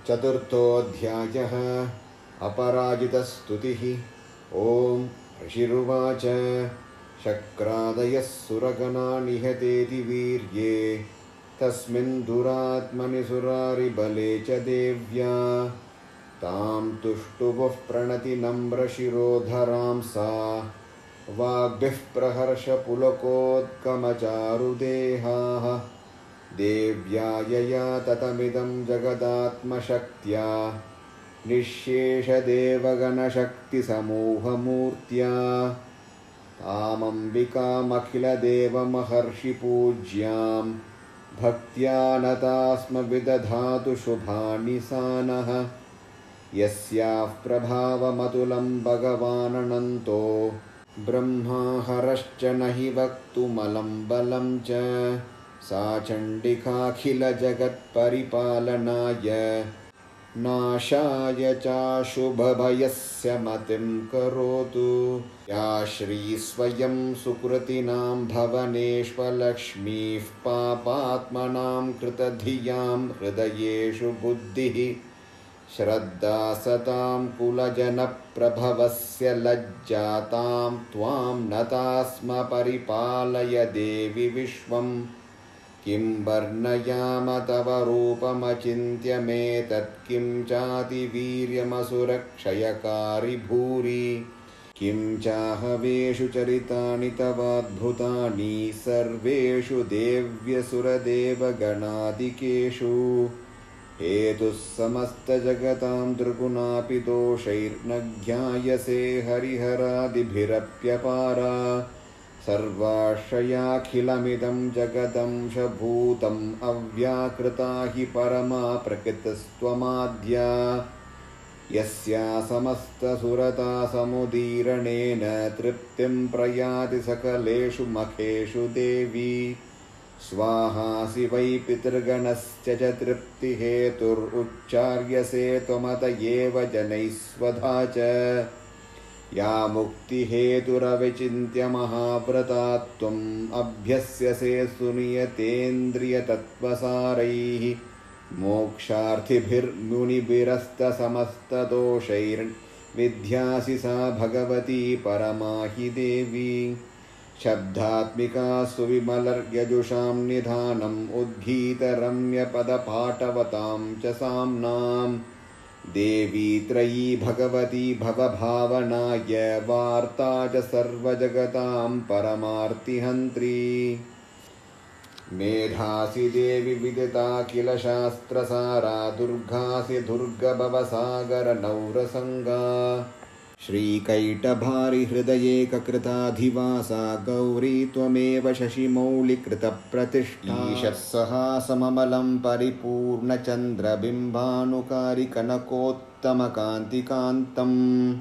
चतुर्थोऽध्यायः अपराजितस्तुतिः। ॐ ऋषिरुवाच शक्रादयः सुरगणा निहतेति वीर्ये तस्मिन् दुरात्मनि सुरारिबले च देव्या तां तुष्टुवुः प्रणतिनम्रशिरोधरां सा वाग्भिः प्रहर्षपुलकोत्कमचारुदेहाः देव्या यया ततमिदं जगदात्मशक्त्या निःशेषदेवगणशक्तिसमूहमूर्त्या तामम्बिकामखिलदेवमहर्षिपूज्यां भक्त्या नतास्म विदधातु शुभानि सा नः। यस्याः प्रभावमतुलं भगवाननन्तो ब्रह्मा हरश्च न हि वक्तुमलं बलं च सा चण्डिकाखिलजगत्परिपालनाय नाशाय चाशुभभयस्य मतिं करोतु। या श्रीस्वयं सुकृतिनां भवनेष्वलक्ष्मीः पापात्मनां कृतधियां हृदयेषु बुद्धिः श्रद्धा सतां कुलजनप्रभवस्य लज्जातां त्वां नतास्म परिपालय देवि विश्वं। किं वर्णयाम तव रूपमचिन्त्यमेतत् किं चातिवीर्यमसुरक्षयकारि भूरि। किं चाहवेषु चरितानि तवाद्भुतानि सर्वेषु देव्यसुरदेवगणादिकेषु। हेतुः समस्तजगतां त्रिगुणापि दोषैर्न ज्ञायसे हरिहरादिभिरप्यपारा। सर्वाश्रयाखिलमिदं जगदंशभूतम् अव्याकृता हि परमा प्रकृतिस्त्वमाद्या। यस्या समस्तसुरता समुदीरणेन तृप्तिं प्रयाति सकलेषु मखेषु देवी। स्वाहासि वै पितृगणस्य च तृप्तिहेतुरुच्चार्यसे त्वमत एव जनैः स्वधा च। या मुक्तिहेतुरविचिन्त्य महाव्रता त्वम् अभ्यस्यसे सुनियतेन्द्रियतत्त्वसारैः मोक्षार्थिभिर्मुनिभिरस्तसमस्तदोषैर्विद्यासि सा भगवती परमा हि देवी। शब्दात्मिका सुविमलर्यजुषां निधानम् उद्गीतरम्यपदपाटवतां च साम्नां देवी त्रयी भगवती भवभावनाय वार्ता च सर्वजगतां परमार्तिहन्त्री। मेधासि देवि विदिता किल शास्त्रसारा दुर्गासि दुर्गभवसागरनौरसङ्गा। श्रीकैटभारिहृदयेककृताधिवासा गौरी त्वमेव शशिमौलिकृतप्रतिष्ठा। ईशः सहासममलं परिपूर्णचन्द्रबिम्बानुकारिकनकोत्तमकान्तिकान्तम्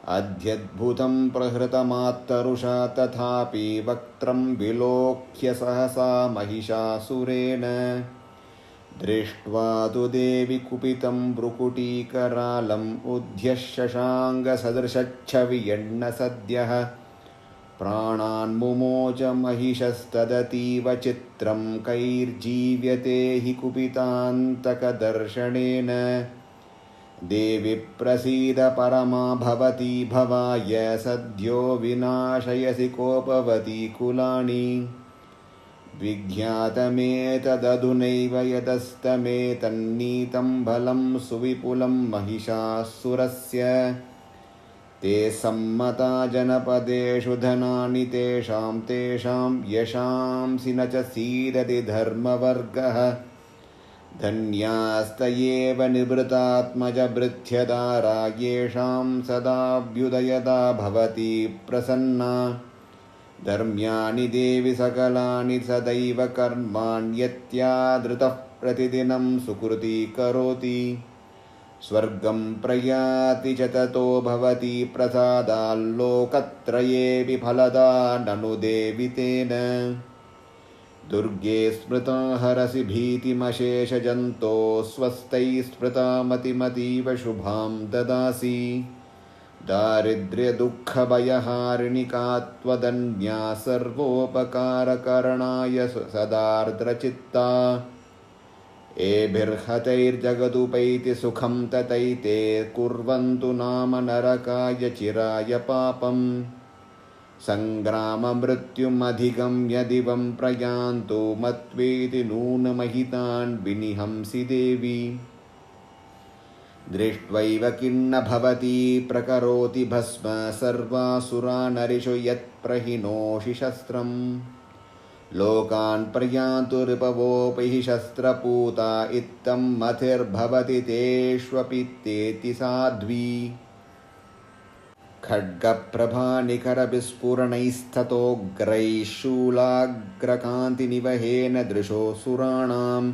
अध्यद्भुतं प्रहृतमात्तरुषा तथापि वक्त्रं विलोक्य सहसा महिषासुरेण। दृष्ट्वा तु देवि कुपितं भ्रुकुटीकरालम् उद्ध्यः शशाङ्गसदृशच्छवियण्ण सद्यः प्राणान् मुमोच महिषस्तदतीव चित्रं कैर्जीव्यते हि कुपितान्तकदर्शनेन। देवि प्रसीद परमा भवती भवाय सद्यो विनाशयसि कोपवती कुलानि। विज्ञातमेतदधुनैव यतस्तमेतन्नीतं बलं सुविपुलं महिषासुरस्य। ते सम्मता जनपदेषु धनानि तेषां यशांसि न च सीदति धर्मवर्गः। धन्यास्त एव निवृतात्मजभृत्यदारा येषां सदाभ्युदयदा भवती प्रसन्ना। धर्म्यानि देवि सकलानि सदैव कर्माण्यत्यादृतः प्रतिदिनं सुकृती करोति। स्वर्गं प्रयाति च ततो भवती प्रसादाल्लोकत्रये विफलदा ननु देवि तेन। दुर्गे स्मृता हरसि भीतिमशेषजन्तो स्वस्तैः स्मृता मतिमतीव शुभां ददासि। दारिद्र्यदुःखभयहारिणिका त्वदन्या सर्वोपकारकरणाय सदार्द्रचित्ता। एभिर्हतैर्जगदुपैति सुखं ततैते कुर्वन्तु नाम नरकाय चिराय पापम् सङ्ग्राममृत्युमधिगम्य दिवं प्रयान्तु मत्वेति नूनमहितान् विनिहंसि देवी दृष्ट्वैव किन्न भवति प्रकरोति भस्म सर्वासुरानरिषु यत्प्रहिनोषि शस्त्रम् लोकान् प्रयान्तु रिपवोऽपि हि शस्त्रपूता इत्थं मतिर्भवति तेष्वपि तेति साध्वी खड्गप्रभानिकरविस्फुरणैस्ततोग्रैः शूलाग्रकान्तिनिवहेन दृशो सुराणाम्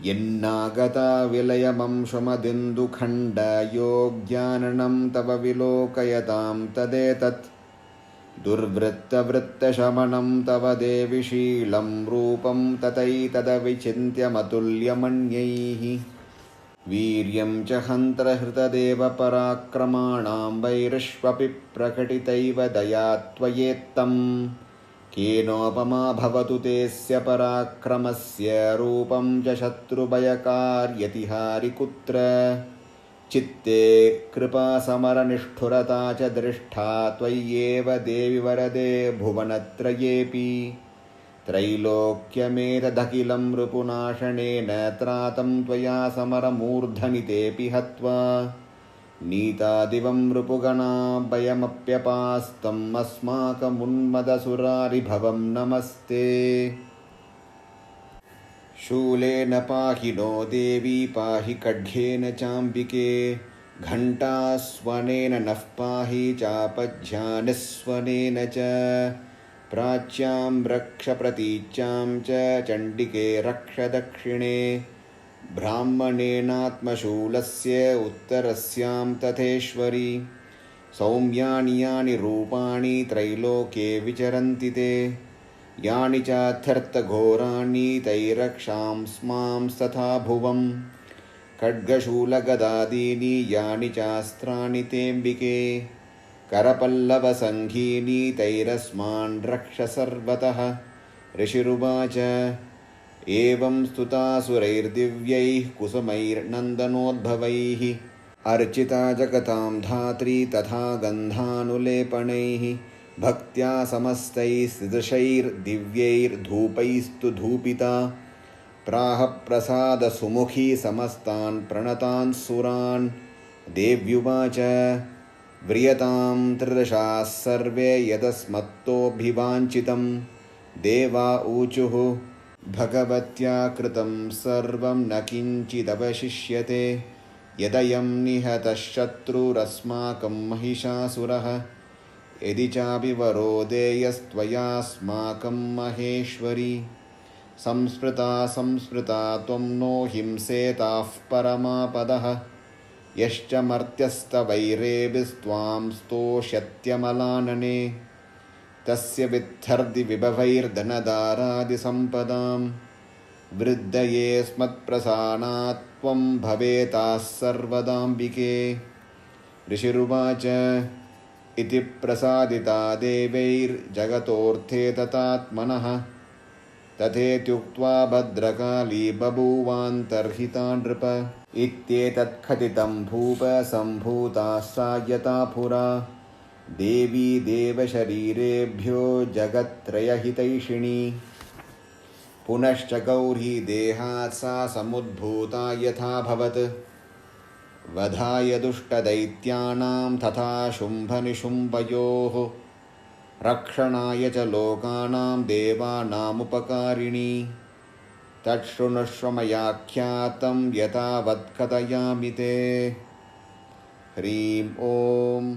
यन्नागता विलयमंशमदिन्दुखण्डयोग्याननं तव विलोकयतां तदेतत् दुर्वृत्तवृत्तशमनं तव देवि शीलं रूपं ततैतदविचिन्त्यमतुल्यमन्यैः वीर्यं च हन्तहृतदेव पराक्रमाणां वैरष्वपि प्रकटितैव दया त्वयेत्तम् केनोपमा भवतु तेस्य पराक्रमस्य रूपं च शत्रुभयकार्यतिहारि कुत्र चित्ते कृपासमरनिष्ठुरता च दृष्टा त्वय्येव देवि वरदे भुवनत्रयेऽपि त्रैलोक्यमेतदखिलं रिपुनाशनेन त्रातं त्वया समरमूर्धनितेऽपि हत्वा नीतादिवं रिपुगणा भयमप्यपास्तम् अस्माकमुन्मदसुरारिभवं नमस्ते शूलेन पाहि नो देवी पाहि खड्गेन चाम्बिके घण्टास्वनेन नः पाहि चापज्ञानस्वनेन च प्राच्यां रक्ष प्रतीच्यां च चण्डिके रक्ष दक्षिणे ब्राह्मणेनात्मशूलस्य उत्तरस्यां तथेश्वरि सौम्यानि यानि रूपाणि त्रैलोक्ये विचरन्ति ते यानि चार्थघोराणि तैरक्षांस्मांस्तथा भुवं खड्गशूलगदादीनि यानि चास्त्राणि तेऽम्बिके करपल्लवसङ्गीनि तैरस्मान् रक्ष सर्वतः ऋषिरुवाच एवं स्तुतासुरैर्दिव्यैः कुसुमैर्नन्दनोद्भवैः अर्चिता जगतां धात्री तथा गन्धानुलेपनैः भक्त्या समस्तैः सदृशैर्दिव्यैर्धूपैस्तु धूपिता प्राह प्रसादसुमुखी समस्तान् प्रणतान् सुरान् देव्युवाच व्रियतां त्रिदशाः सर्वे यदस्मत्तोऽभिवाञ्छितं देवा ऊचुः भगवत्या कृतं सर्वं न किञ्चिदवशिष्यते यदयं निहतः शत्रुरस्माकं महिषासुरः यदि चापि वरो देयस्त्वयास्माकं महेश्वरी संस्मृता त्वं नो हिंसेताः परमापदः यश्च मर्त्यस्तवैरेभिस्त्वां स्तोष्यत्यमलानने तस्य विद्धर्दि विभवैर्धनदारादिसम्पदां वृद्धये स्मत्प्रसादात् त्वं भवेताः सर्वदाम्बिके ऋषिरुवाच इति प्रसादिता देवैर्जगतोऽर्थे तथात्मनः तथेत्युक्त्वा भद्रकाली बभूवान्तर्हिता नृप इत्येतत्कथितं भूप सम्भूता सा यथा पुरा देवी देवशरीरेभ्यो जगत्त्रयहितैषिणी पुनश्च गौरी देहात् सा समुद्भूता यथाभवत् वधाय दुष्टदैत्यानां तथा शुम्भनिशुम्भयोः रक्षणाय च लोकानां देवानामुपकारिणी तच्छृणुष्व मयाख्यातं यथावत् कथयामि ते ह्रीं ॐ